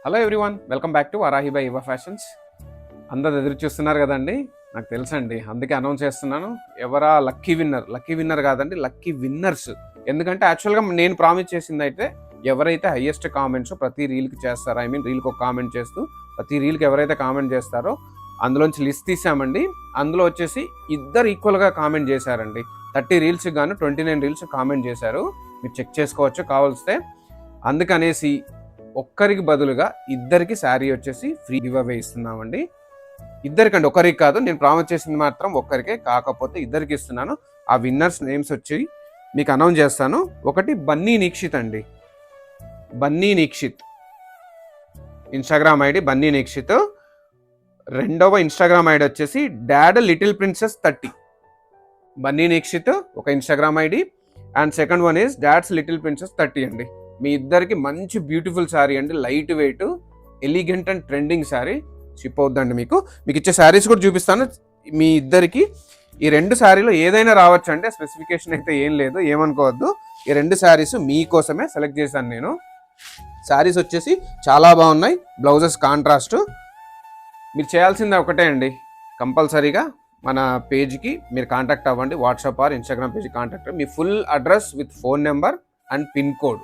Hello everyone, welcome back to Varahi by Yuva fashions. అందరు ఎదురు చూస్తున్నారు కదండి, నాకు తెలుసండి, అందుకే అనౌన్స్ చేస్తున్నాను. ఎవరా లక్కీ విన్నర్ కాదండి, లక్కీ విన్నర్స్. ఎందుకంటే యాక్చువల్గా నేను ప్రామిస్ చేసింది అయితే ఎవరైతే హైయెస్ట్ కామెంట్స్ ప్రతి రీల్కి చేస్తారో, రీల్కి ఒక కామెంట్ చేస్తూ ప్రతి రీల్కి ఎవరైతే కామెంట్ చేస్తారో అందులోంచి లిస్ట్ తీసామండి. అందులో వచ్చేసి ఇద్దరు ఈక్వల్గా కామెంట్ చేశారండి. 30 రీల్స్ గాను 29 రీల్స్ కామెంట్ చేశారు. మీరు చెక్ చేసుకోవచ్చు కావాల్స్తే. అందుకనేసి ఒక్కరికి బదులుగా ఇద్దరికి శారీ వచ్చేసి ఫ్రీ గివ్ అవే ఇస్తున్నామండి. ఇద్దరికండి, ఒకరికి కాదు. నేను ప్రామిస్ చేసింది మాత్రం ఒక్కరికే, కాకపోతే ఇద్దరికి ఇస్తున్నాను. ఆ విన్నర్స్ నేమ్స్ వచ్చి మీకు అనౌన్స్ చేస్తాను. ఒకటి బన్నీ నీక్షిత్ అండి, Bunny Nikshith Instagram ID Bunny Nikshith. రెండవ ఇన్స్టాగ్రామ్ ఐడి వచ్చేసి dad little princess 30. Bunny Nikshith ఒక Instagram ID and second one is dad's little princess 30 అండి. మీ ఇద్దరికి మంచి బ్యూటిఫుల్ శారీ అండి, light weight elegant and trending sari ship అవుద్దండి. మీకు ఇచ్చే శారీస్ కూడా చూపిస్తాను. మీ ఇద్దరికి ఈ రెండు శారీలో ఏదైనా రావచ్చు అండి, స్పెసిఫికేషన్ అయితే ఏం లేదు, ఏమనుకోవద్దు. ఈ రెండు శారీస్ మీకోసమే సెలెక్ట్ చేశాను నేను. శారీస్ వచ్చేసి చాలా బాగున్నాయి, బ్లౌజెస్ కాంట్రాస్ట్. మీరు చేయాల్సింది ఒకటే అండి, కంపల్సరీగా మన పేజ్కి మీరు కాంటాక్ట్ అవ్వండి. WhatsApp or Instagram page contact, me full address with phone number and pin code